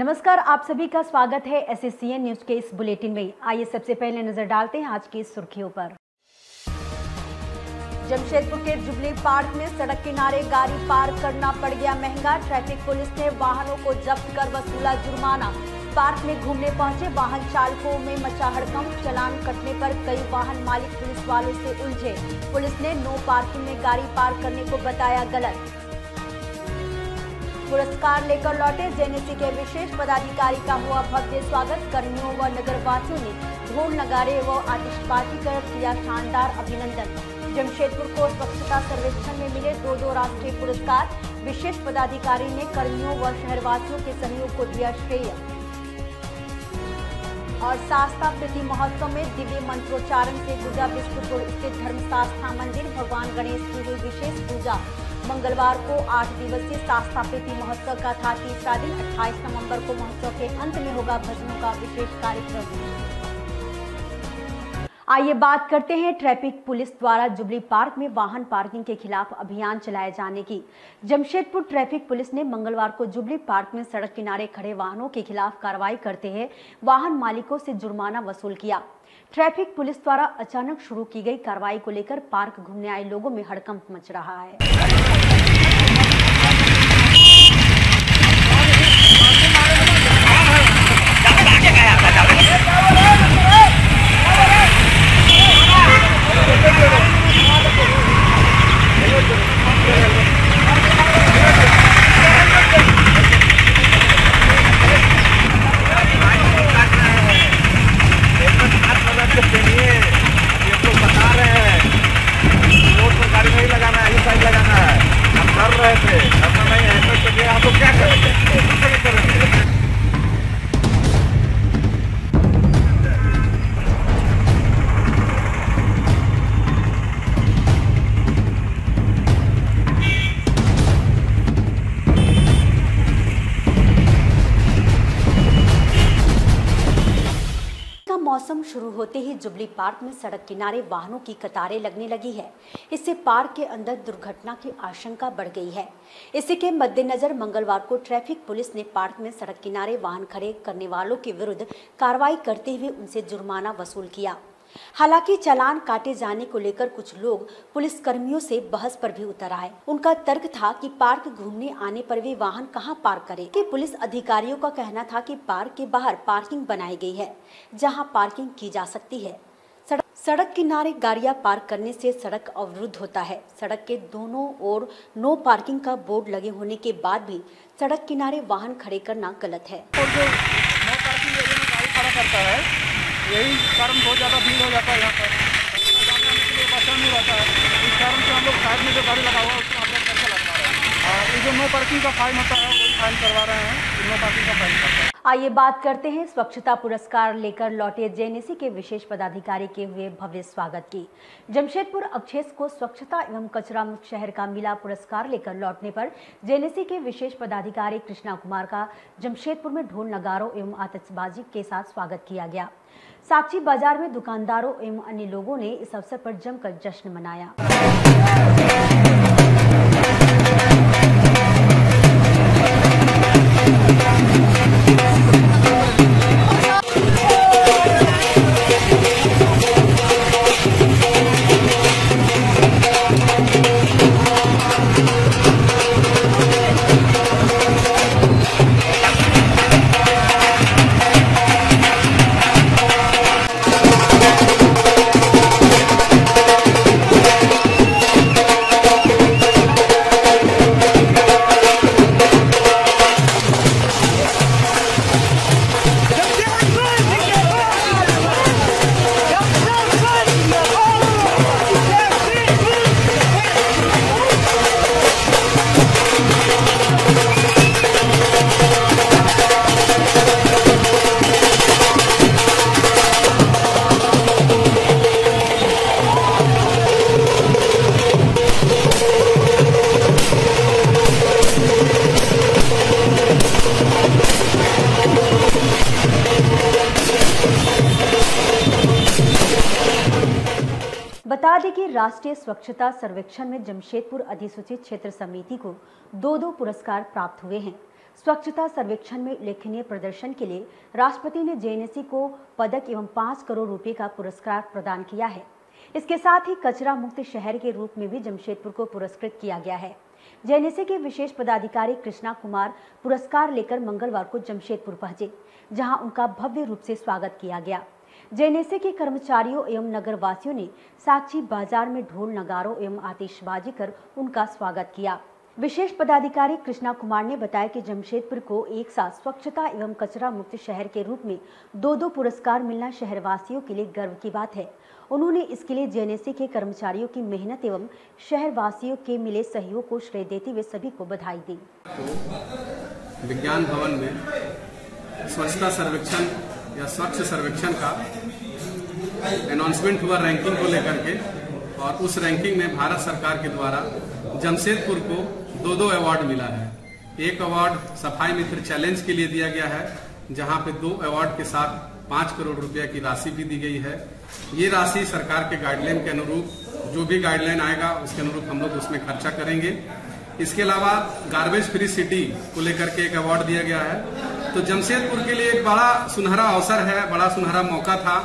नमस्कार, आप सभी का स्वागत है एसएससीएन न्यूज के इस बुलेटिन में। आइए सबसे पहले नजर डालते हैं आज की सुर्खियों पर। जमशेदपुर के जुबली पार्क में सड़क किनारे गाड़ी पार करना पड़ गया महंगा। ट्रैफिक पुलिस ने वाहनों को जब्त कर वसूला जुर्माना। पार्क में घूमने पहुंचे वाहन चालकों में मचा हड़कंप। चालान कटने पर कई वाहन मालिक पुलिस वालों से उलझे। पुलिस ने नो पार्किंग में गाड़ी पार करने को बताया गलत। पुरस्कार लेकर लौटे जेएनएससी के विशेष पदाधिकारी का हुआ भव्य स्वागत। कर्मियों व नगरवासियों ने ढोल नगारे व आतिशबाजी कर किया शानदार अभिनंदन। जमशेदपुर को स्वच्छता सर्वेक्षण में मिले दो राष्ट्रीय पुरस्कार। विशेष पदाधिकारी ने कर्मियों व शहरवासियों के सहयोग को दिया श्रेय। और शास्ता प्रीति महोत्सव में दिव्य मंत्रोच्चारण से गुजा बिस्कुटपुर स्थित धर्मशास्त्रा मंदिर। भगवान गणेश की हुई विशेष पूजा। मंगलवार को 8 दिवसीय शास्ता प्रीति महोत्सव का था तीसरा दिन। 28 नवंबर को महोत्सव के अंत में होगा भजनों का विशेष कार्यक्रम। आइए बात करते हैं ट्रैफिक पुलिस द्वारा जुबली पार्क में वाहन पार्किंग के खिलाफ अभियान चलाए जाने की। जमशेदपुर ट्रैफिक पुलिस ने मंगलवार को जुबली पार्क में सड़क किनारे खड़े वाहनों के खिलाफ कार्रवाई करते हुए वाहन मालिकों से जुर्माना वसूल किया। ट्रैफिक पुलिस द्वारा अचानक शुरू की गई कार्रवाई को लेकर पार्क घूमने आए लोगों में हड़कंप मच रहा है। मौसम शुरू होते ही जुबली पार्क में सड़क किनारे वाहनों की कतारें लगने लगी है। इससे पार्क के अंदर दुर्घटना की आशंका बढ़ गई है। इसी के मद्देनजर मंगलवार को ट्रैफिक पुलिस ने पार्क में सड़क किनारे वाहन खड़े करने वालों के विरुद्ध कार्रवाई करते हुए उनसे जुर्माना वसूल किया। हालांकि चालान काटे जाने को लेकर कुछ लोग पुलिस कर्मियों से बहस पर भी उतर आए। उनका तर्क था कि पार्क घूमने आने पर वे वाहन कहां पार्क करें। कि पुलिस अधिकारियों का कहना था कि पार्क के बाहर पार्किंग बनाई गई है जहां पार्किंग की जा सकती है। सड़क किनारे गाड़ियां पार्क करने से सड़क अवरुद्ध होता है। सड़क के दोनों ओर नो पार्किंग का बोर्ड लगे होने के बाद भी सड़क किनारे वाहन खड़े करना गलत है। यही कारण बहुत ज़्यादा भीड़ हो जाता है यहाँ पर। जाने आने के लिए बचा नहीं रहता है। इस कारण से हम लोग साइड में जो गाड़ी लगा हुआ है उसको हम लोग करके लगवा रहे हैं। ये जो नो पार्किंग का फाइन होता है वही फाइन करवा रहे हैं। नो पार्किंग का फाइन करता है। आइए बात करते हैं स्वच्छता पुरस्कार लेकर लौटे जेएनएससी के विशेष पदाधिकारी के हुए भव्य स्वागत की। जमशेदपुर अवक्षेत्र को स्वच्छता एवं कचरा मुक्त शहर का मिला। पुरस्कार लेकर लौटने पर जेएनएससी के विशेष पदाधिकारी कृष्णा कुमार का जमशेदपुर में ढोल नगारों एवं आतिशबाजी के साथ स्वागत किया गया। साक्षी बाजार में दुकानदारों एवं अन्य लोगों ने इस अवसर पर जमकर जश्न मनाया। बता दें कि राष्ट्रीय स्वच्छता सर्वेक्षण में जमशेदपुर अधिसूचित क्षेत्र समिति को 2 पुरस्कार प्राप्त हुए हैं। स्वच्छता सर्वेक्षण में उल्लेखनीय प्रदर्शन के लिए राष्ट्रपति ने जेएनएससी को पदक एवं 5 करोड़ रुपए का पुरस्कार प्रदान किया है। इसके साथ ही कचरा मुक्त शहर के रूप में भी जमशेदपुर को पुरस्कृत किया गया है। जेएनएससी के विशेष पदाधिकारी कृष्णा कुमार पुरस्कार लेकर मंगलवार को जमशेदपुर पहुंचे, जहां उनका भव्य रूप से स्वागत किया गया। जेएनएससी के कर्मचारियों एवं नगरवासियों ने साक्षी बाजार में ढोल नगारों एवं आतिशबाजी कर उनका स्वागत किया। विशेष पदाधिकारी कृष्णा कुमार ने बताया कि जमशेदपुर को एक साथ स्वच्छता एवं कचरा मुक्त शहर के रूप में 2 पुरस्कार मिलना शहरवासियों के लिए गर्व की बात है। उन्होंने इसके लिए जेएनएससी के कर्मचारियों की मेहनत एवं शहरवासियों के मिले सहयोग को श्रेय देते हुए सभी को बधाई दी। विज्ञान भवन में स्वच्छता सर्वेक्षण या स्वच्छ सर्वेक्षण का अनाउंसमेंट हुआ रैंकिंग को लेकर के, और उस रैंकिंग में भारत सरकार के द्वारा जमशेदपुर को 2 अवार्ड मिला है। एक अवार्ड सफाई मित्र चैलेंज के लिए दिया गया है, जहां पे 2 अवार्ड के साथ 5 करोड़ रुपया की राशि भी दी गई है। ये राशि सरकार के गाइडलाइन के अनुरूप, जो भी गाइडलाइन आएगा उसके अनुरूप हम लोग उसमें खर्चा करेंगे। इसके अलावा गार्बेज फ्री सिटी को लेकर के एक अवार्ड दिया गया है। तो जमशेदपुर के लिए एक बड़ा सुनहरा अवसर है, बड़ा सुनहरा मौका था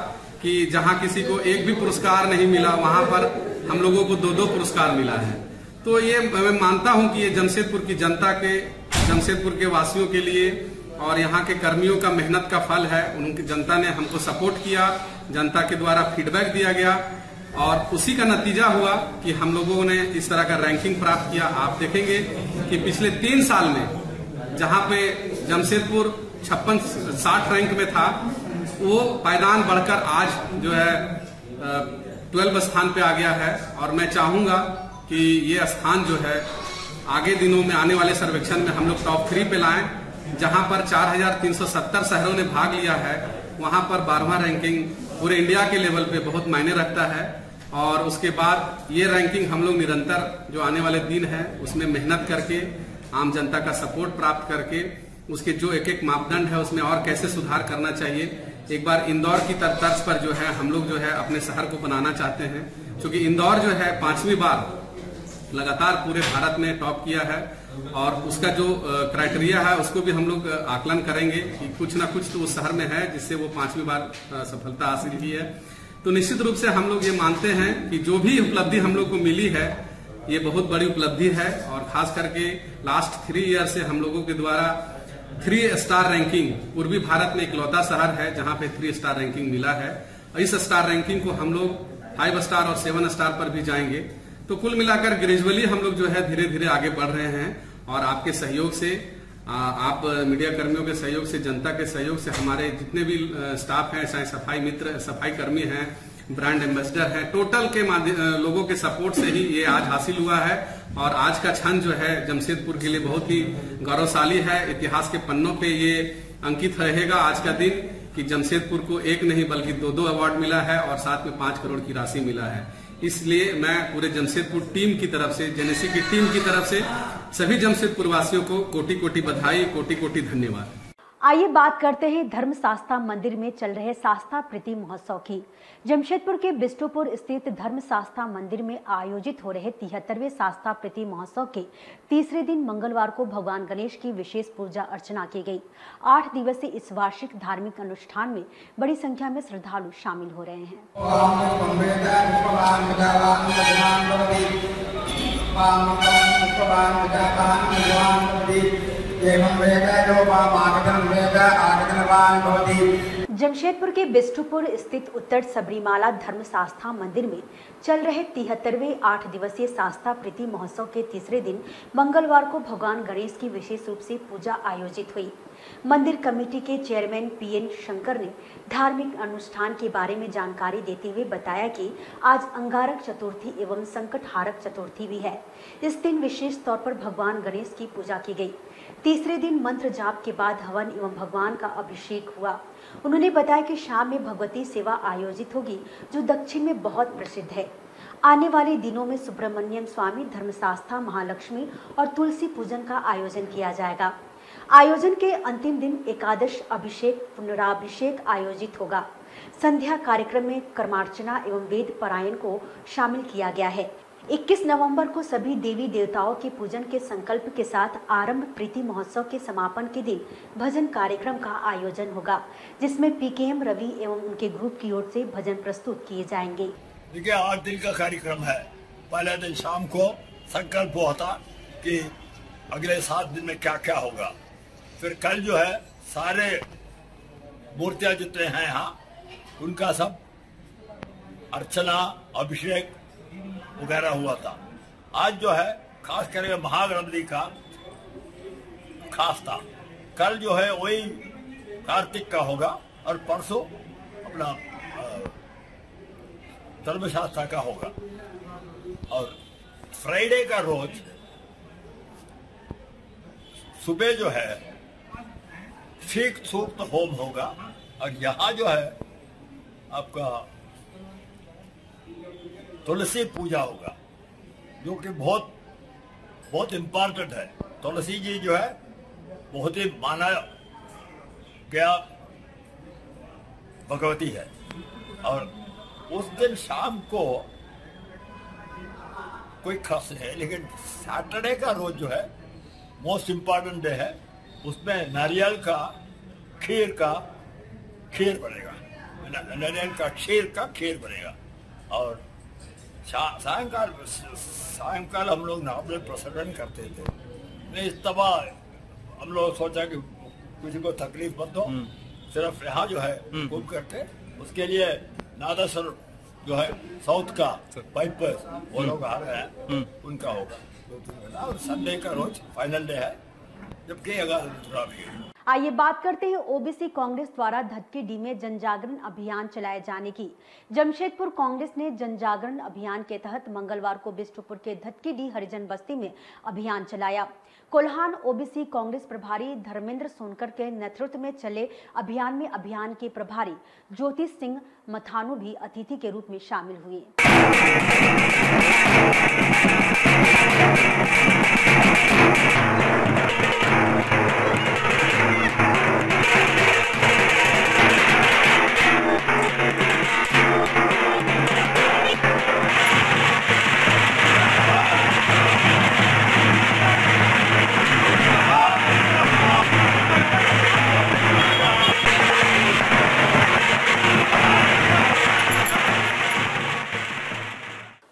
कि जहां किसी को एक भी पुरस्कार नहीं मिला, वहां पर हम लोगों को 2 पुरस्कार मिला है। तो ये मैं मानता हूं कि ये जमशेदपुर की जनता के, जमशेदपुर के वासियों के लिए और यहाँ के कर्मियों का मेहनत का फल है। उनकी जनता ने हमको सपोर्ट किया, जनता के द्वारा फीडबैक दिया गया और उसी का नतीजा हुआ कि हम लोगों ने इस तरह का रैंकिंग प्राप्त किया। आप देखेंगे कि पिछले 3 साल में जहाँ पे जमशेदपुर 56-60 रैंक में था, वो पायदान बढ़कर आज जो है 12 स्थान पे आ गया है। और मैं चाहूंगा कि ये स्थान जो है आगे दिनों में आने वाले सर्वेक्षण में हम लोग टॉप 3 पे लाएं, जहां पर 4370 शहरों ने भाग लिया है। वहां पर 12वां रैंकिंग पूरे इंडिया के लेवल पे बहुत मायने रखता है। और उसके बाद ये रैंकिंग हम लोग निरंतर जो आने वाले दिन है उसमें मेहनत करके, आम जनता का सपोर्ट प्राप्त करके, उसके जो एक मापदंड है उसमें और कैसे सुधार करना चाहिए, एक बार इंदौर की तर्ज पर जो है हम लोग जो है अपने शहर को बनाना चाहते हैं। क्योंकि इंदौर जो है 5वीं बार लगातार पूरे भारत में टॉप किया है, और उसका जो क्राइटेरिया है उसको भी हम लोग आकलन करेंगे कि कुछ ना कुछ तो उस शहर में है जिससे वो 5वीं बार सफलता हासिल की है। तो निश्चित रूप से हम लोग ये मानते हैं कि जो भी उपलब्धि हम लोग को मिली है ये बहुत बड़ी उपलब्धि है। और खास करके लास्ट 3 ईयर से हम लोगों के द्वारा 3 स्टार रैंकिंग, पूर्वी भारत में इकलौता शहर है जहां पे 3 स्टार रैंकिंग मिला है। इस स्टार रैंकिंग को हम लोग 5 स्टार और 7 स्टार पर भी जाएंगे। तो कुल मिलाकर ग्रेजुअली हम लोग जो है धीरे धीरे आगे बढ़ रहे हैं। और आपके सहयोग से, आप मीडिया कर्मियों के सहयोग से, जनता के सहयोग से, हमारे जितने भी स्टाफ हैं, चाहे सफाई मित्र, सफाई कर्मी हैं, ब्रांड एम्बेसडर हैं, टोटल के लोगों के सपोर्ट से ही ये आज हासिल हुआ है। और आज का क्षण जो है जमशेदपुर के लिए बहुत ही गौरवशाली है। इतिहास के पन्नों पे ये अंकित रहेगा आज का दिन कि जमशेदपुर को एक नहीं बल्कि 2 अवार्ड मिला है और साथ में 5 करोड़ की राशि मिला है। इसलिए मैं पूरे जमशेदपुर टीम की तरफ से, जेएनएससी की टीम की तरफ से सभी जमशेदपुर वासियों को कोटि-कोटि बधाई, कोटि-कोटि धन्यवाद। आइए बात करते हैं धर्म शास्त्रा मंदिर में चल रहे शास्त्रा प्रीति महोत्सव की। जमशेदपुर के बिष्टुपुर स्थित धर्म शास्त्रा मंदिर में आयोजित हो रहे 73वें शास्त्रा प्रीति महोत्सव के तीसरे दिन मंगलवार को भगवान गणेश की विशेष पूजा अर्चना की गई। 8 दिवसीय इस वार्षिक धार्मिक अनुष्ठान में बड़ी संख्या में श्रद्धालु शामिल हो रहे हैं। जमशेदपुर के बिष्टुपुर स्थित उत्तर सबरीमाला धर्म शास्त्रा मंदिर में चल रहे 73वें 8 दिवसीय शास्त्रा प्रीति महोत्सव के तीसरे दिन मंगलवार को भगवान गणेश की विशेष रूप से पूजा आयोजित हुई। मंदिर कमेटी के चेयरमैन पीएन शंकर ने धार्मिक अनुष्ठान के बारे में जानकारी देते हुए बताया कि आज अंगारक चतुर्थी एवं संकटहारक चतुर्थी भी है। इस दिन विशेष तौर पर भगवान गणेश की पूजा की गई। तीसरे दिन मंत्र जाप के बाद हवन एवं भगवान का अभिषेक हुआ। उन्होंने बताया कि शाम में भगवती सेवा आयोजित होगी जो दक्षिण में बहुत प्रसिद्ध है। आने वाले दिनों में सुब्रमण्यम स्वामी, धर्मशास्त्रा, महालक्ष्मी और तुलसी पूजन का आयोजन किया जाएगा। आयोजन के अंतिम दिन एकादश अभिषेक पुनराभिषेक आयोजित होगा। संध्या कार्यक्रम में कर्मार्चना एवं वेद पारायण को शामिल किया गया है। 21 नवंबर को सभी देवी देवताओं के पूजन के संकल्प के साथ आरंभ प्रीति महोत्सव के समापन के दिन भजन कार्यक्रम का आयोजन होगा, जिसमें पीकेएम रवि एवं उनके ग्रुप की ओर से भजन प्रस्तुत किए जाएंगे। देखिए 8 दिन का कार्यक्रम है। पहले दिन शाम को संकल्प हुआ था कि अगले 7 दिन में क्या क्या होगा। फिर कल जो है सारे मूर्तियां जितने हैं यहाँ उनका सब अर्चना अभिषेक वगैरह हुआ था। आज जो है खास करके महागणपति का खास था। कल जो है वही कार्तिक का होगा और परसों अपना धर्मशास्त्र का होगा। और फ्राइडे का रोज सुबह जो है शीख सूक्त होम होगा और यहाँ जो है आपका तुलसी पूजा होगा, जो कि बहुत इम्पोर्टेंट है। तुलसी जी जो है बहुत ही माना गया भगवती है। और उस दिन शाम को कोई खास नहीं है, लेकिन सैटरडे का रोज जो है मोस्ट इम्पोर्टेंट डे है। उसमें नारियल का खीर बनेगा, नारियल का खीर बनेगा। और सायंकाल हम लोग नाम में प्रसारण करते थे। इस दफा हम लोग सोचा कि किसी को तकलीफ मत हो, सिर्फ यहाँ जो है कुम करते, उसके लिए नादस्वर जो है साउथ का पाइप वो लोग आ रहे हैं, उनका होगा 2-3 घंटा। और संडे का रोज फाइनल डे है, जबकि अगर आइए बात करते हैं ओबीसी कांग्रेस द्वारा धतकीडी में जन जागरण अभियान चलाए जाने की। जमशेदपुर कांग्रेस ने जन जागरण अभियान के तहत मंगलवार को बिष्टुपुर के धतकीडी हरिजन बस्ती में अभियान चलाया। कोल्हान ओबीसी कांग्रेस प्रभारी धर्मेंद्र सोनकर के नेतृत्व में चले अभियान में अभियान के प्रभारी ज्योति सिंह मथानू भी अतिथि के रूप में शामिल हुए।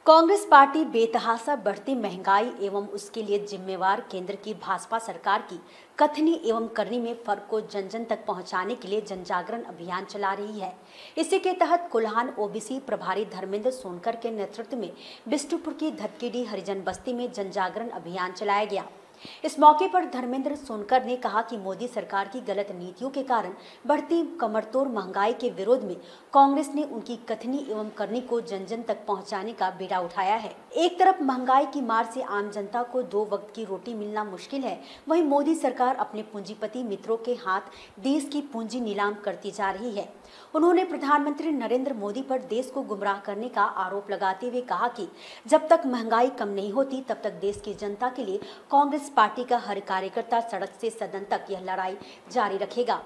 कांग्रेस पार्टी बेतहाशा बढ़ती महंगाई एवं उसके लिए जिम्मेवार केंद्र की भाजपा सरकार की कथनी एवं करनी में फर्क को जन जन तक पहुंचाने के लिए जन जागरण अभियान चला रही है। इसी के तहत कोल्हान ओबीसी प्रभारी धर्मेंद्र सोनकर के नेतृत्व में बिष्टुपुर की धतकीडी हरिजन बस्ती में जन जागरण अभियान चलाया गया। इस मौके पर धर्मेंद्र सोनकर ने कहा कि मोदी सरकार की गलत नीतियों के कारण बढ़ती कमरतोड़ महंगाई के विरोध में कांग्रेस ने उनकी कथनी एवं करनी को जन जन तक पहुंचाने का बीड़ा उठाया है। एक तरफ महंगाई की मार से आम जनता को 2 वक्त की रोटी मिलना मुश्किल है, वहीं मोदी सरकार अपने पूंजीपति मित्रों के हाथ देश की पूंजी नीलाम करती जा रही है। उन्होंने प्रधानमंत्री नरेंद्र मोदी पर देश को गुमराह करने का आरोप लगाते हुए कहा कि जब तक महंगाई कम नहीं होती तब तक देश की जनता के लिए कांग्रेस पार्टी का हर कार्यकर्ता सड़क से सदन तक यह लड़ाई जारी रखेगा।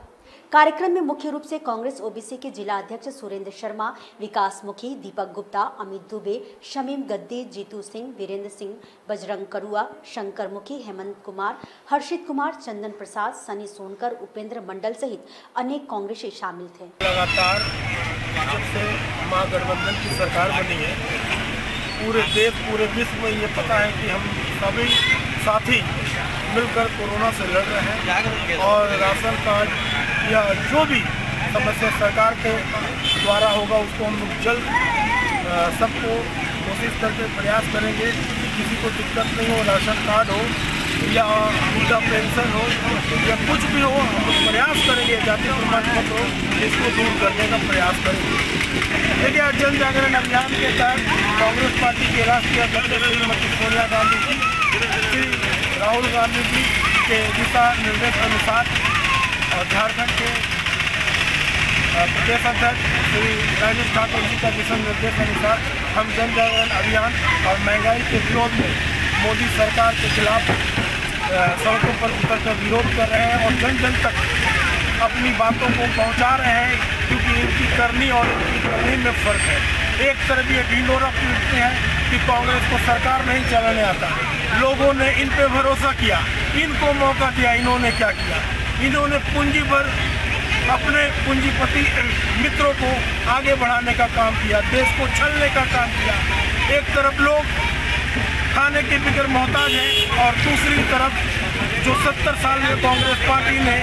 कार्यक्रम में मुख्य रूप से कांग्रेस ओबीसी के जिला अध्यक्ष सुरेंद्र शर्मा, विकास मुखी, दीपक गुप्ता, अमित दुबे, शमीम गद्दी, जीतू सिंह, वीरेंद्र सिंह, बजरंग करुआ, शंकर मुखी, हेमंत कुमार, हर्षित कुमार, चंदन प्रसाद, सनी सोनकर, उपेंद्र मंडल सहित अनेक कांग्रेसी शामिल थे। लगातार जब से महागठबंधन की सरकार बनी है, पूरे देश पूरे विश्व में ये पता है कि हम सभी साथी मिलकर कोरोना से लड़ रहे हैं और राशन कार्ड या जो भी समस्या सरकार के द्वारा होगा उसको हम लोग जल्द सबको कोशिश करके प्रयास करेंगे कि किसी को दिक्कत नहीं हो। राशन कार्ड हो या वृद्धा पेंशन हो या कुछ भी हो, हम लोग प्रयास करेंगे, जाति प्रमाण पत्र हो, इसको दूर करने का प्रयास करेंगे। देखिए आज जन जागरण अभियान के तहत कांग्रेस पार्टी के राष्ट्रीय अध्यक्ष श्रीमती सोनिया गांधी जी, श्री राहुल गांधी जी के दिशा निर्देश अनुसार और झारखंड के प्रदेश अध्यक्ष श्री राजेश ठाकुर जी का दिशा निर्देश अनुसार हम जन जागरण अभियान और महंगाई के विरोध में मोदी सरकार के खिलाफ सड़कों पर उतरकर विरोध कर रहे हैं और जन जन तक अपनी बातों को पहुंचा रहे हैं, क्योंकि इनकी करनी और इनकी करनी में फर्क है। एक तरफ ये ढिंढोरा पीटते हैं कि कांग्रेस को सरकार नहीं चलाने आता। लोगों ने इन पे भरोसा किया, इनको मौका दिया, इन्होंने क्या किया? इन्होंने पूंजी पर अपने पूंजीपति मित्रों को आगे बढ़ाने का काम किया, देश को छलने का काम किया। एक तरफ लोग खाने के बिगर मोहताज हैं और दूसरी तरफ जो 70 साल में कांग्रेस पार्टी ने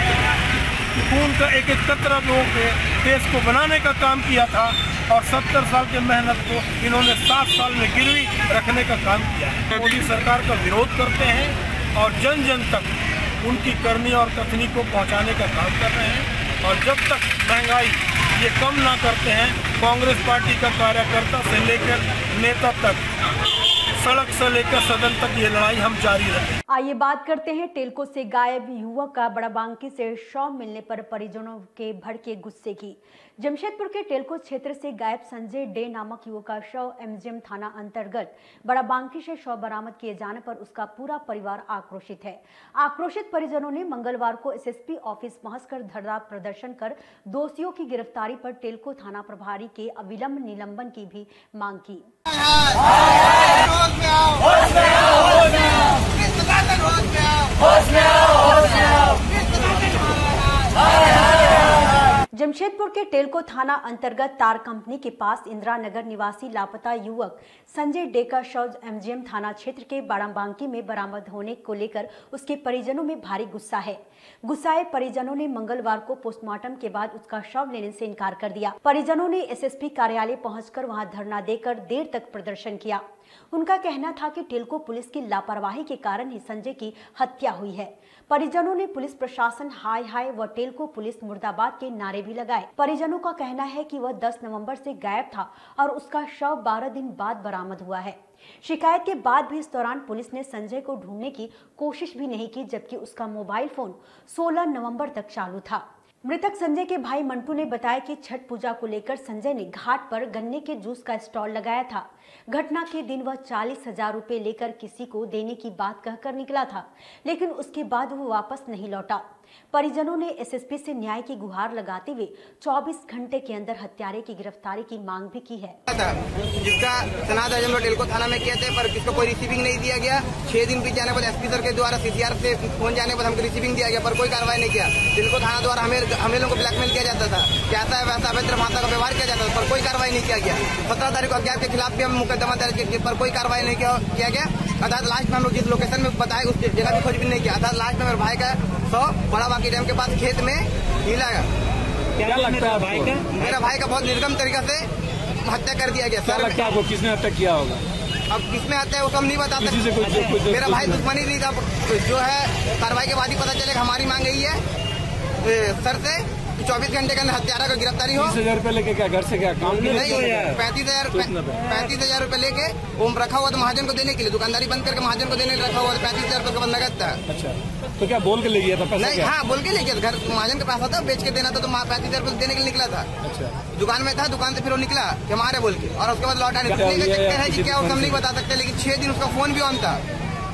खून का एक कतरा लोगों के देश को बनाने का काम किया था और 70 साल की मेहनत को इन्होंने 7 साल में गिरवी रखने का काम किया है। मोदी सरकार का विरोध करते हैं और जन जन तक उनकी करनी और कथनी को पहुंचाने का काम कर रहे हैं। और जब तक महंगाई ये कम ना करते हैं, कांग्रेस पार्टी का कार्यकर्ता से लेकर नेता तक, सड़क से लेकर सदन तक ये लड़ाई हम जारी रखें। आइए बात करते हैं टेल्को से गायब युवक का बड़ाबांकी से शव मिलने पर परिजनों के भड़के गुस्से की। जमशेदपुर के टेल्को क्षेत्र से गायब संजय डे नामक युवक का शव एमजीएम थाना अंतर्गत बड़ाबांकी से शव बरामद किए जाने पर उसका पूरा परिवार आक्रोशित है। आक्रोशित परिजनों ने मंगलवार को एसएसपी ऑफिस पहुंचकर धरना प्रदर्शन कर दोषियों की गिरफ्तारी पर टेल्को थाना प्रभारी के अविलंब निलंबन की भी मांग की। जमशेदपुर के टेल्को थाना अंतर्गत तार कंपनी के पास इंदिरा नगर निवासी लापता युवक संजय डे का शव एमजीएम थाना क्षेत्र के बड़ाबांकी में बरामद होने को लेकर उसके परिजनों में भारी गुस्सा है। गुस्साए परिजनों ने मंगलवार को पोस्टमार्टम के बाद उसका शव लेने से इनकार कर दिया। परिजनों ने एसएसपी कार्यालय पहुंचकर वहां धरना देकर देर तक प्रदर्शन किया। उनका कहना था कि टेल्को पुलिस की लापरवाही के कारण ही संजय की हत्या हुई है। परिजनों ने पुलिस प्रशासन हाय हाय व टेल्को पुलिस मुर्दाबाद के नारे भी लगाए। परिजनों का कहना है कि वह 10 नवंबर से गायब था और उसका शव 12 दिन बाद बरामद हुआ है। शिकायत के बाद भी इस दौरान पुलिस ने संजय को ढूंढने की कोशिश भी नहीं की, जबकि उसका मोबाइल फोन 16 नवंबर तक चालू था। मृतक संजय के भाई मंटू ने बताया कि छठ पूजा को लेकर संजय ने घाट पर गन्ने के जूस का स्टॉल लगाया था। घटना के दिन वह 40,000 रुपए लेकर किसी को देने की बात कहकर निकला था, लेकिन उसके बाद वो वापस नहीं लौटा। परिजनों ने एसएसपी से न्याय की गुहार लगाते हुए 24 घंटे के अंदर हत्यारे की गिरफ्तारी की मांग भी की है। जिसका सनाद हम लोग टेल्को थाना में किए थे, पर किसको कोई रिसीविंग नहीं दिया गया। 6 दिन बीत जाने पर एसपी सर के द्वारा सीसीआर से फोन जाने पर हमको रिसीविंग दिया गया, पर कोई कार्रवाई नहीं किया। टेल्को थाना द्वारा हमें लोगों को ब्लैकमेल किया जाता था, कैसा है वैसा अभद्र भाषा का व्यवहार किया जाता था, पर कोई कार्रवाई नहीं किया गया। 17 तारीख को अज्ञात के खिलाफ भी हम मुकदमा दर्ज किए, पर कोई कार्रवाई नहीं किया गया। अर्थात लास्ट में हम लोग जिस लोकेशन में बताए उस जगह भी खोजबीन नहीं किया। अर्थात लास्ट में मेरे भाई का बड़ाबांकी डैम के पास खेत में मिला गया। क्या लगता है भाई का? मेरा भाई का बहुत निर्गम तरीका से हत्या कर दिया गया। क्या लगता है आपको किसने हत्या किया होगा? अब किसमें हत्या है वो तो हम नहीं बता सकते। मेरा भाई दुश्मनी नहीं था, जो है कार्रवाई के बाद ही पता चलेगा। हमारी मांग यही है सर से 24 घंटे के अंदर हत्यारा को गिरफ्तारी हो। 30,000 रुपए लेके क्या घर से क्या काम के नहीं? 35,000 रुपए लेके वो रखा हुआ था महाजन को देने के लिए। दुकानदारी बंद करके महाजन को देने रखा हुआ था। 35,000 रुपए का नगद था। अच्छा, तो क्या बोल के ले गया था पैसा? नहीं, हाँ बोल के ले गया। घर महाजन के पास था, बेच के देना था, तो 35,000 रुपए देने के लिए निकला था। अच्छा, दुकान में था, दुकान से फिर वो निकला कि हमारे बोल के, और उसके बाद लौटा नहीं। है कि क्या हम नहीं बता सकते, लेकिन 6 दिन उसका फोन भी ऑन था।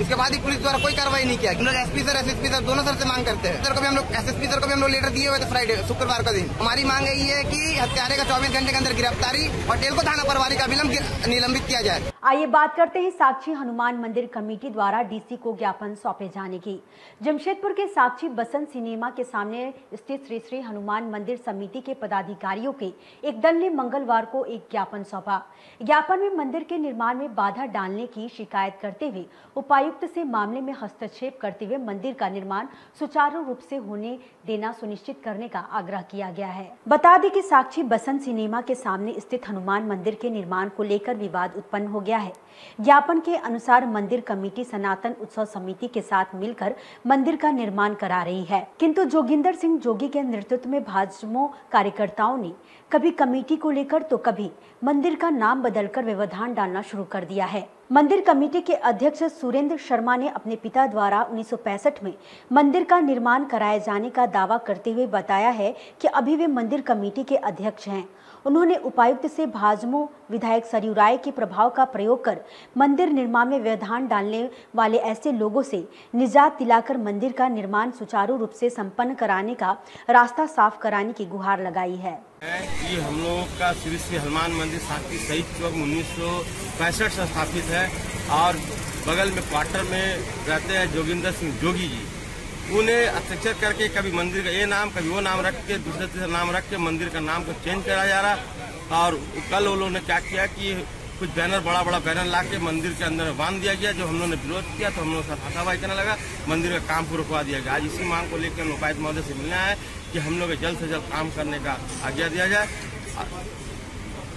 इसके बाद ही पुलिस द्वारा कोई कार्रवाई नहीं किया। हम लोग एसपी सर, एसएसपी सर दोनों सर से मांग करते हैं। सर को भी हम लोग एसएसपी सर को भी हम लोग लेटर दिए हुए थे फ्राइडे शुक्रवार का दिन। हमारी मांग यही है कि हत्यारे का 24 घंटे के अंदर गिरफ्तारी और टेल्को थाना प्रभारी का विलंब निलंबित किया जाए। आइए बात करते हैं साक्षी हनुमान मंदिर कमेटी द्वारा डीसी को ज्ञापन सौंपे जाने की। जमशेदपुर के साक्षी बसंत सिनेमा के सामने स्थित श्री श्री हनुमान मंदिर समिति के पदाधिकारियों के एक दल ने मंगलवार को एक ज्ञापन सौंपा। ज्ञापन में मंदिर के निर्माण में बाधा डालने की शिकायत करते हुए उपायुक्त से मामले में हस्तक्षेप करते हुए मंदिर का निर्माण सुचारू रूप से होने देना सुनिश्चित करने का आग्रह किया गया है। बता दें कि साक्षी बसंत सिनेमा के सामने स्थित हनुमान मंदिर के निर्माण को लेकर विवाद उत्पन्न हो गया है। ज्ञापन के अनुसार मंदिर कमेटी सनातन उत्सव समिति के साथ मिलकर मंदिर का निर्माण करा रही है, किंतु जोगिंदर सिंह जोगी के नेतृत्व में भाजपा कार्यकर्ताओं ने कभी कमेटी को लेकर तो कभी मंदिर का नाम बदलकर व्यवधान डालना शुरू कर दिया है। मंदिर कमेटी के अध्यक्ष सुरेंद्र शर्मा ने अपने पिता द्वारा 1965 में मंदिर का निर्माण कराए जाने का दावा करते हुए बताया है कि अभी वे मंदिर कमेटी के अध्यक्ष हैं। उन्होंने उपायुक्त से भाजपा विधायक सरयू राय के प्रभाव का प्रयोग कर मंदिर निर्माण में व्यवधान डालने वाले ऐसे लोगों से निजात दिलाकर मंदिर का निर्माण सुचारू रूप से संपन्न कराने का रास्ता साफ कराने की गुहार लगाई है। ये हम लोगों का श्री श्री हनुमान मंदिर साथी शहीद चौक 1965 से स्थापित है और बगल में क्वार्टर में रहते हैं जोगिंदर सिंह जोगी जी। उन्हें हस्ताक्षर करके कभी मंदिर का ये नाम कभी वो नाम रख के दूसरे तीसरा नाम रख के मंदिर का नाम को चेंज करा जा रहा। और कल वो लोगों ने क्या किया कि कुछ बैनर बड़ा बड़ा बैनर ला के मंदिर के अंदर बांध दिया गया, जो हम लोगों ने विरोध किया तो हम लोग साथ हाथापाई करने लगा, मंदिर का काम पूरा रुकवा दिया गया। आज इसी मांग को लेकर हम उपायुक्त महोदय से मिलना है कि हम लोग जल्द से जल्द काम करने का आज्ञा दिया जाए,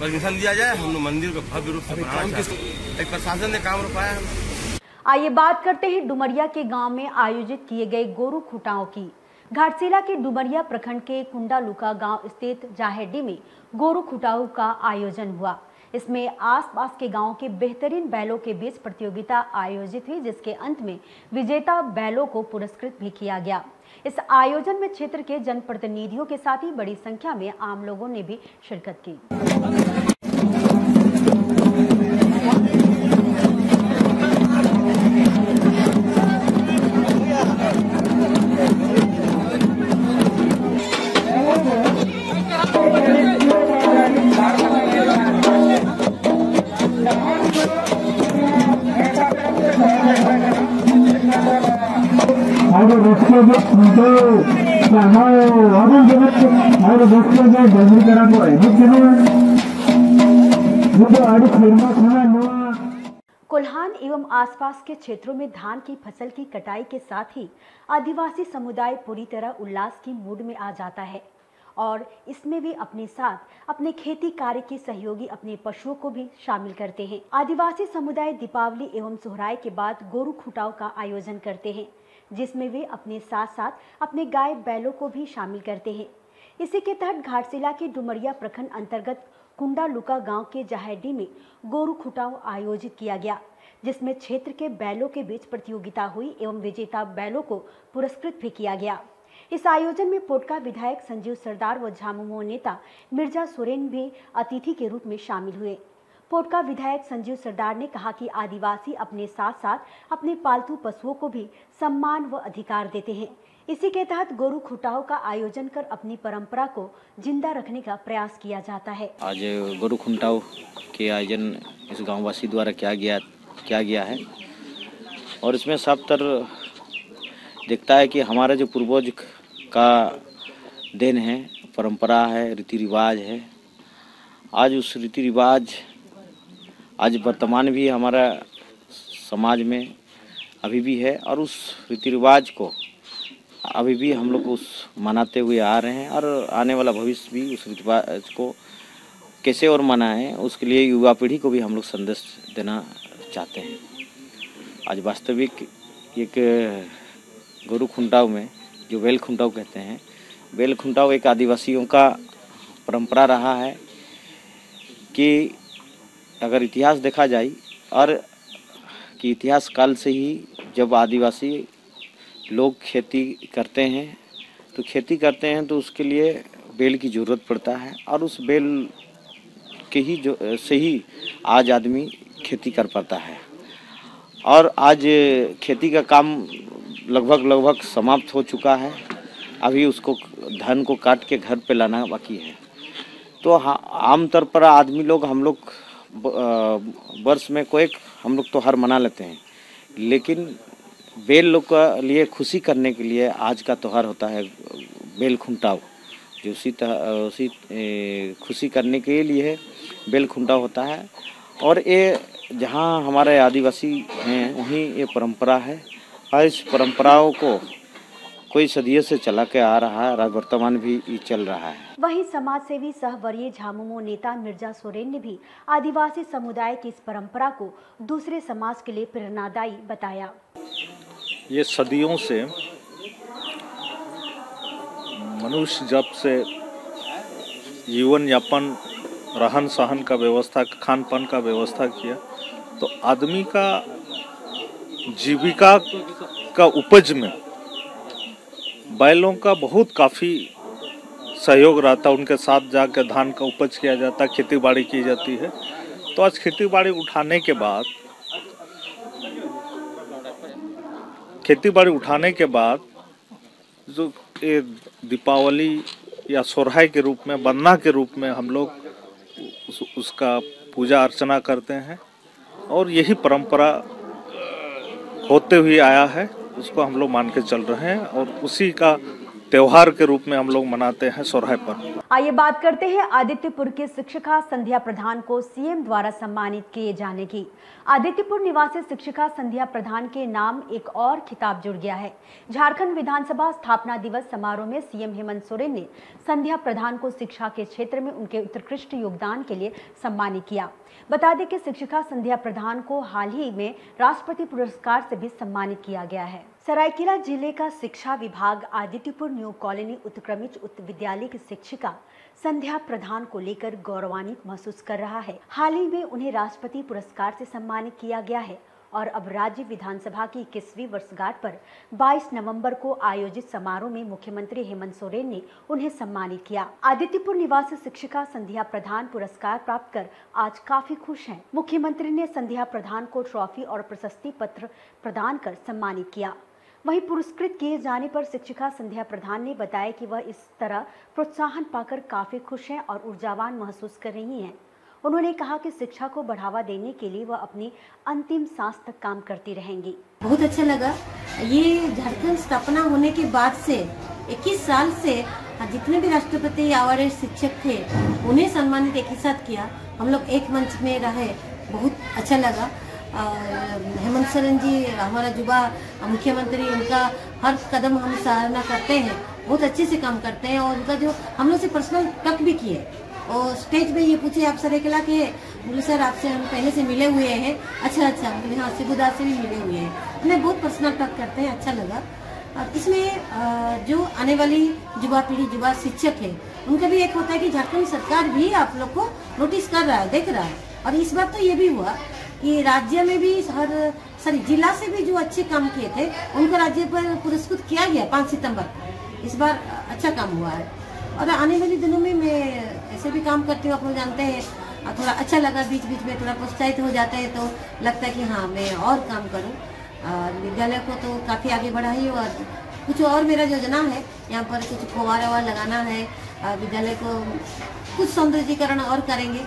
परमिशन दिया जाए। हम लोग मंदिर को भव्य रूप से बनाना चाहते हैं। एक प्रशासन ने काम रुकाया है। आइए बात करते हैं डुमरिया के गांव में आयोजित किए गए गोरू खुटाओं की। घाटशिला के डुमरिया प्रखंड के कुंडालुका गांव स्थित जाहेडी में गोरू खुटाओं का आयोजन हुआ। इसमें आसपास के गांवों के बेहतरीन बैलों के बीच प्रतियोगिता आयोजित हुई, जिसके अंत में विजेता बैलों को पुरस्कृत भी किया गया। इस आयोजन में क्षेत्र के जनप्रतिनिधियों के साथ ही बड़ी संख्या में आम लोगों ने भी शिरकत की। कोल्हान एवं आसपास के क्षेत्रों में धान की फसल की कटाई के साथ ही आदिवासी समुदाय पूरी तरह उल्लास की मूड में आ जाता है और इसमें भी अपने साथ अपने खेती कार्य के सहयोगी अपने पशुओं को भी शामिल करते हैं। आदिवासी समुदाय दीपावली एवं सोहराय के बाद गोरू खुटाव का आयोजन करते हैं, जिसमें वे अपने साथ साथ अपने गाय बैलों को भी शामिल करते हैं। इसी के तहत घाटशिला के डुमरिया प्रखंड अंतर्गत कुंडालुका गांव के जाहेडी में गोरू खुटाव आयोजित किया गया, जिसमें क्षेत्र के बैलों के बीच प्रतियोगिता हुई एवं विजेता बैलों को पुरस्कृत भी किया गया। इस आयोजन में पोटका विधायक संजीव सरदार व झामुमो नेता मिर्जा सोरेन भी अतिथि के रूप में शामिल हुए। पोटका विधायक संजीव सरदार ने कहा कि आदिवासी अपने साथ साथ अपने पालतू पशुओं को भी सम्मान व अधिकार देते हैं। इसी के तहत गोरू खुटाव का आयोजन कर अपनी परंपरा को जिंदा रखने का प्रयास किया जाता है। आज गोरू खुटाव के आयोजन इस गांववासी द्वारा किया गया है और इसमें सब तरह दिखता है कि हमारा जो पूर्वज का देन है, परंपरा है, रीति रिवाज है। आज उस रीति रिवाज आज वर्तमान भी हमारा समाज में अभी भी है और उस रीति रिवाज को अभी भी हम लोग उस मनाते हुए आ रहे हैं और आने वाला भविष्य भी उस रीति रिवाज को कैसे और मनाएं, उसके लिए युवा पीढ़ी को भी हम लोग संदेश देना चाहते हैं। आज वास्तविक एक गोरू खुटाव में जो बेल खुटाव कहते हैं, बेल खुटाव एक आदिवासियों का परंपरा रहा है कि अगर इतिहास देखा जाए और कि इतिहास काल से ही जब आदिवासी लोग खेती करते हैं तो उसके लिए बेल की ज़रूरत पड़ता है और उस बेल के ही से ही आज आदमी खेती कर पाता है। और आज खेती का काम लगभग समाप्त हो चुका है। अभी उसको धान को काट के घर पे लाना बाकी है। तो हाँ, आमतौर पर आदमी लोग हम लोग वर्ष में कोई हम लोग त्योहार मना लेते हैं, लेकिन बेल लोग का लिए खुशी करने के लिए आज का त्यौहार होता है बेल खुटाव, जो उसी खुशी करने के लिए बेल खुटाव होता है। और ये जहाँ हमारे आदिवासी हैं वहीं ये परंपरा है और इस परंपराओं को कोई सदियों से चला के आ रहा है और वर्तमान भी ये चल रहा है। वहीं समाज सेवी सह वरीय झामुमो नेता मिर्जा सोरेन ने भी आदिवासी समुदाय की इस परंपरा को दूसरे समाज के लिए प्रेरणादायी बताया। ये सदियों से मनुष्य जब से जीवन यापन, रहन सहन का व्यवस्था, खान पान का व्यवस्था किया, तो आदमी का जीविका का उपज में बैलों का बहुत काफ़ी सहयोग रहता। उनके साथ जाकर धान का उपज किया जाता, खेती बाड़ी की जाती है। तो आज खेती बाड़ी उठाने के बाद जो ये दीपावली या सोरहाई के रूप में, वंदना के रूप में हम लोग उसका पूजा अर्चना करते हैं और यही परंपरा होते हुए आया है, उसको हम लोग मान के चल रहे हैं और उसी का त्योहार के रूप में हम लोग मनाते हैं सोरहाई पर्व। आइए बात करते हैं आदित्यपुर के शिक्षिका संध्या प्रधान को सीएम द्वारा सम्मानित किए जाने की। आदित्यपुर निवासी शिक्षिका संध्या प्रधान के नाम एक और खिताब जुड़ गया है। झारखंड विधानसभा स्थापना दिवस समारोह में सीएम हेमंत सोरेन ने संध्या प्रधान को शिक्षा के क्षेत्र में उनके उत्कृष्ट योगदान के लिए सम्मानित किया। बता दें कि शिक्षिका संध्या प्रधान को हाल ही में राष्ट्रपति पुरस्कार से भी सम्मानित किया गया है। सरायकेला जिले का शिक्षा विभाग आदित्यपुर न्यू कॉलोनी उत्क्रमित उच्च विद्यालय की शिक्षिका संध्या प्रधान को लेकर गौरवान्वित महसूस कर रहा है। हाल ही में उन्हें राष्ट्रपति पुरस्कार से सम्मानित किया गया है और अब राज्य विधानसभा की 21वीं वर्षगांठ पर 22 नवंबर को आयोजित समारोह में मुख्यमंत्री हेमंत सोरेन ने उन्हें सम्मानित किया। आदित्यपुर निवासी शिक्षिका संध्या प्रधान पुरस्कार प्राप्त कर आज काफी खुश हैं। मुख्यमंत्री ने संध्या प्रधान को ट्रॉफी और प्रशस्ति पत्र प्रदान कर सम्मानित किया। वहीं पुरस्कृत किए जाने पर शिक्षिका संध्या प्रधान ने बताया कि वह इस तरह प्रोत्साहन पाकर काफी खुश हैं और ऊर्जावान महसूस कर रही हैं। उन्होंने कहा कि शिक्षा को बढ़ावा देने के लिए वह अपनी अंतिम सांस तक काम करती रहेंगी। बहुत अच्छा लगा। ये झारखंड स्थापना होने के बाद से 21 साल से जितने भी राष्ट्रपति अवार्ड शिक्षक थे उन्हें सम्मानित एक ही साथ किया। हम लोग एक मंच में रहे, बहुत अच्छा लगा। हेमंत सोरेन जी हमारा युवा मुख्यमंत्री, उनका हर कदम हम सराहना करते हैं, बहुत अच्छे से काम करते हैं और उनका जो हम लोग से पर्सनल टक भी किए और स्टेज पे ये पूछे आप सरायकेला के, बोले सर आपसे हम पहले से मिले हुए हैं। अच्छा बोले हाँ सिबुदार से भी मिले हुए हैं। उन्हें बहुत पर्सनल टक करते हैं, अच्छा लगा। और इसमें जो आने वाली युवा पीढ़ी, युवा शिक्षक है, उनका भी एक होता है कि झारखंड सरकार भी आप लोग को नोटिस कर रहा है, देख रहा है। और इस बार तो ये भी हुआ कि राज्य में भी जिला से भी जो अच्छे काम किए थे उनको राज्य पर पुरस्कृत किया गया 5 सितंबर को। इस बार अच्छा काम हुआ है और आने वाले दिनों में मैं ऐसे भी काम करती हूँ, आप लोग जानते हैं। थोड़ा अच्छा लगा, बीच बीच में थोड़ा प्रोत्साहित हो जाते हैं तो लगता है कि हाँ मैं और काम करूँ। विद्यालय को तो काफ़ी आगे बढ़ाई और कुछ और मेरा योजना है, यहाँ पर कुछ फुवारा लगाना है, विद्यालय को कुछ सौंदर्यीकरण और करेंगे।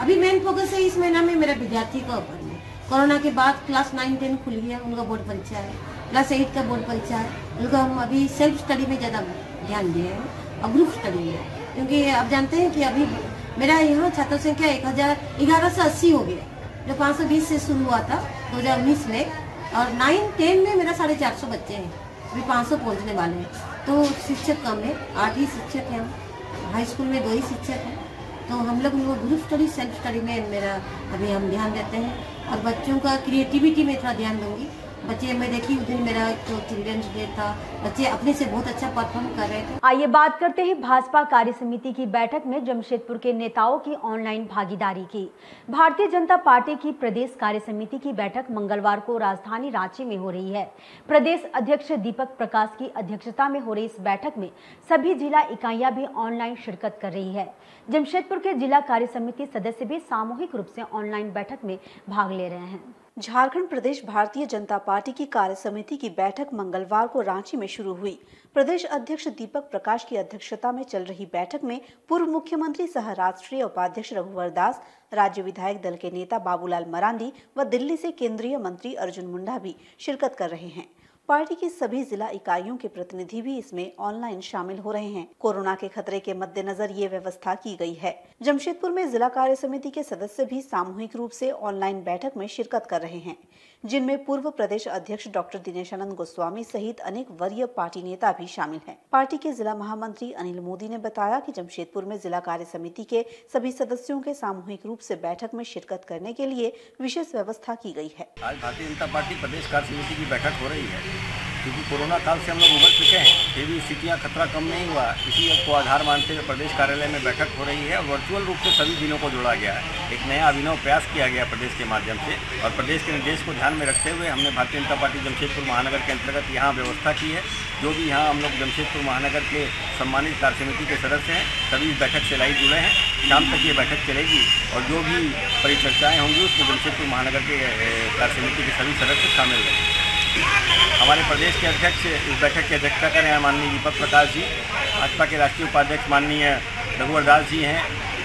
अभी मेन फोकस है इस महीना में मेरा विद्यार्थी को पढ़ना। कोरोना के बाद क्लास 9-10 खुल गया, उनका बोर्ड परीक्षा है, क्लास 8 का बोर्ड परीक्षा है। उनको हम अभी सेल्फ स्टडी में ज़्यादा ध्यान दिए हैं और ग्रुप स्टडी में, क्योंकि आप जानते हैं कि अभी मेरा यहाँ छात्र संख्या 1180 हो गया, जो 520 से शुरू हुआ था 2019 में, और 9-10 में मेरा 450 बच्चे हैं, अभी 500 पहुँचने वाले हैं। तो शिक्षक कम है, 8 ही शिक्षक हैं हम, हाई स्कूल में 2 ही शिक्षक हैं। तो हम लोग ग्रुप स्टडी, सेल्फ स्टडी में मेरा अभी हम ध्यान देते हैं और बच्चों का क्रिएटिविटी में थोड़ा ध्यान दूंगी। बच्चे मैं देखी उस दिन मेरा जो चिल्ड्रंस डे था, बच्चे अपने से बहुत अच्छा परफॉर्म कर रहे थे। आइए बात करते हैं भाजपा कार्य समिति की बैठक में जमशेदपुर के नेताओं की ऑनलाइन भागीदारी की। भारतीय जनता पार्टी की प्रदेश कार्य समिति की बैठक मंगलवार को राजधानी रांची में हो रही है। प्रदेश अध्यक्ष दीपक प्रकाश की अध्यक्षता में हो रही इस बैठक में सभी जिला इकाइयां भी ऑनलाइन शिरकत कर रही है। जमशेदपुर के जिला कार्य समिति सदस्य भी सामूहिक रूप से ऑनलाइन बैठक में भाग ले रहे हैं। झारखंड प्रदेश भारतीय जनता पार्टी की कार्य समिति की बैठक मंगलवार को रांची में शुरू हुई। प्रदेश अध्यक्ष दीपक प्रकाश की अध्यक्षता में चल रही बैठक में पूर्व मुख्यमंत्री सह राष्ट्रीय उपाध्यक्ष रघुवर दास, राज्य विधायक दल के नेता बाबूलाल मरांडी व दिल्ली से केंद्रीय मंत्री अर्जुन मुंडा भी शिरकत कर रहे हैं। पार्टी की सभी जिला इकाइयों के प्रतिनिधि भी इसमें ऑनलाइन शामिल हो रहे हैं। कोरोना के खतरे के मद्देनजर ये व्यवस्था की गई है। जमशेदपुर में जिला कार्य समिति के सदस्य भी सामूहिक रूप से ऑनलाइन बैठक में शिरकत कर रहे हैं, जिनमें पूर्व प्रदेश अध्यक्ष डॉक्टर दिनेशानंद गोस्वामी सहित अनेक वरीय पार्टी नेता भी शामिल हैं। पार्टी के जिला महामंत्री अनिल मोदी ने बताया कि जमशेदपुर में जिला कार्य समिति के सभी सदस्यों के सामूहिक रूप से बैठक में शिरकत करने के लिए विशेष व्यवस्था की गई है। आज भारतीय जनता पार्टी प्रदेश कार्य समिति की बैठक हो रही है, क्योंकि कोरोना काल से हम लोग उभर चुके हैं, फिर भी स्थितियाँ खतरा कम नहीं हुआ। इसी को आधार मानते हुए प्रदेश कार्यालय में बैठक हो रही है और वर्चुअल रूप से सभी जिलों को जोड़ा गया है। एक नया अभिनव प्रयास किया गया प्रदेश के माध्यम से और प्रदेश के निर्देश को ध्यान में रखते हुए हमने भारतीय जनता पार्टी जमशेदपुर महानगर के अंतर्गत यहाँ व्यवस्था की है। जो भी यहाँ हम लोग जमशेदपुर महानगर के सम्मानित कार्य समिति के सदस्य हैं, सभी इस बैठक से लाइव जुड़े हैं। शाम तक ये बैठक चलेगी और जो भी परिचर्चाएँ होंगी उसमें जमशेदपुर महानगर के कार्य समिति के सभी सदस्य शामिल रहेंगे। हमारे प्रदेश के अध्यक्ष इस बैठक की अध्यक्षता कर रहे हैं माननीय दीपक प्रकाश जी, भाजपा के राष्ट्रीय उपाध्यक्ष माननीय रघुवर दास जी हैं,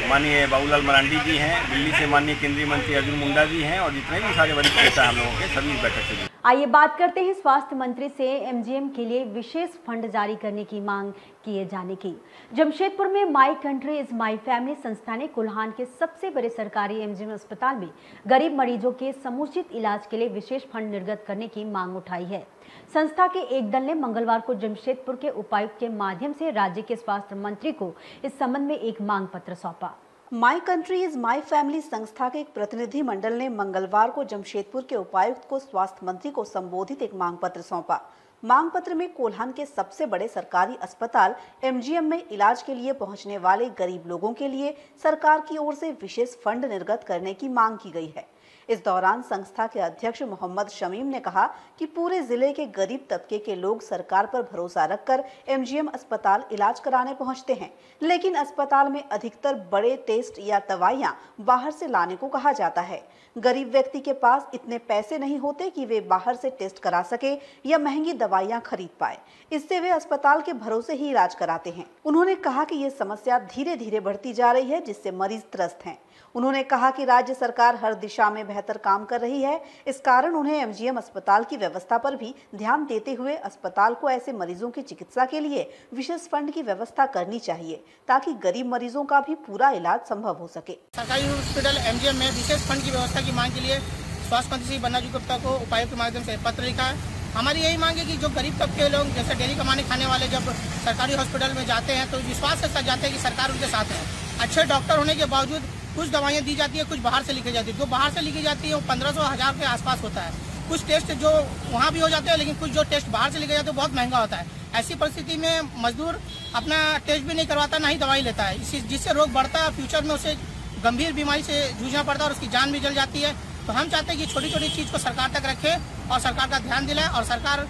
माननीय बाबूलाल मरांडी जी हैं, दिल्ली से माननीय केंद्रीय मंत्री अर्जुन मुंडा जी हैं और जितने भी सारे वरिष्ठ नेता हम लोगों के सभी इस बैठक से जुड़े। आइए बात करते हैं स्वास्थ्य मंत्री से एमजीएम के लिए विशेष फंड जारी करने की मांग किए जाने की। जमशेदपुर में my country is my family संस्था ने कोल्हान के सबसे बड़े सरकारी एमजीएम अस्पताल में गरीब मरीजों के समुचित इलाज के लिए विशेष फंड निर्गत करने की मांग उठाई है। संस्था के एक दल ने मंगलवार को जमशेदपुर के उपायुक्त के माध्यम से राज्य के स्वास्थ्य मंत्री को इस संबंध में एक मांग पत्र सौंपा। My country is my family संस्था के एक प्रतिनिधि मंडल ने मंगलवार को जमशेदपुर के उपायुक्त को स्वास्थ्य मंत्री को संबोधित एक मांग पत्र सौंपा। मांग पत्र में कोल्हान के सबसे बड़े सरकारी अस्पताल एमजीएम में इलाज के लिए पहुंचने वाले गरीब लोगों के लिए सरकार की ओर से विशेष फंड निर्गत करने की मांग की गई है। इस दौरान संस्था के अध्यक्ष मोहम्मद शमीम ने कहा कि पूरे जिले के गरीब तबके के लोग सरकार पर भरोसा रखकर एमजीएम अस्पताल इलाज कराने पहुंचते हैं, लेकिन अस्पताल में अधिकतर बड़े टेस्ट या दवाइयां बाहर से लाने को कहा जाता है। गरीब व्यक्ति के पास इतने पैसे नहीं होते कि वे बाहर से टेस्ट करा सके या महंगी दवाइयां खरीद पाए, इससे वे अस्पताल के भरोसे ही इलाज कराते हैं। उन्होंने कहा कि ये समस्या धीरे धीरे बढ़ती जा रही है, जिससे मरीज त्रस्त हैं। उन्होंने कहा कि राज्य सरकार हर दिशा में बेहतर काम कर रही है, इस कारण उन्हें एमजीएम अस्पताल की व्यवस्था पर भी ध्यान देते हुए अस्पताल को ऐसे मरीजों की चिकित्सा के लिए विशेष फंड की व्यवस्था करनी चाहिए, ताकि गरीब मरीजों का भी पूरा इलाज संभव हो सके। सरकारी हॉस्पिटल एमजीएम में विशेष फंड की व्यवस्था की मांग के लिए स्वास्थ्य मंत्री श्री बन्ना गुप्ता को उपायुक्त के माध्यम से पत्र लिखा है। हमारी यही मांग है कि जो गरीब तबके के लोग जैसे डेली कमाने खाने वाले जब सरकारी हॉस्पिटल में जाते हैं तो विश्वास के साथ जाते हैं कि सरकार उनके साथ है। अच्छे डॉक्टर होने के बावजूद कुछ दवाइयाँ दी जाती है, कुछ बाहर से लिखी जाती है। जो बाहर से लिखी जाती है वो 1500-1000 के आसपास होता है। कुछ टेस्ट जो वहाँ भी हो जाते हैं, लेकिन कुछ जो टेस्ट बाहर से लिखे जाते हैं बहुत महंगा होता है। ऐसी परिस्थिति में मजदूर अपना टेस्ट भी नहीं करवाता, ना ही दवाई लेता है, जिससे रोग बढ़ता है। फ्यूचर में उसे गंभीर बीमारी से जूझना पड़ता है और उसकी जान भी जल जाती है। तो हम चाहते हैं कि छोटी छोटी चीज़ को सरकार तक रखे और सरकार का ध्यान दिलाए। और सरकार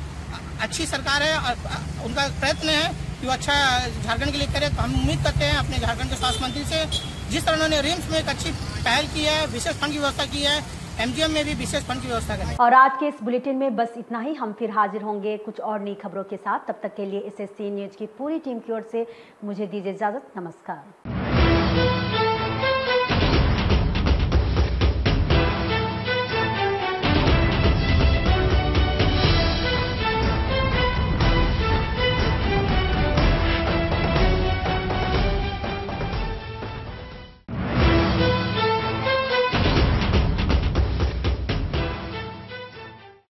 अच्छी सरकार है और उनका प्रयत्न है कि वो अच्छा झारखंड के लिए करे। तो हम उम्मीद करते हैं अपने झारखंड के स्वास्थ्य मंत्री से, जिस तरह उन्होंने रिम्स में एक अच्छी पहल की है, विशेष फंड की व्यवस्था की है, एमजीएम में भी विशेष फंड की व्यवस्था करें। और आज के इस बुलेटिन में बस इतना ही। हम फिर हाजिर होंगे कुछ और नई खबरों के साथ। तब तक के लिए SSC न्यूज की पूरी टीम की ओर से मुझे दीजिए इजाजत। नमस्कार।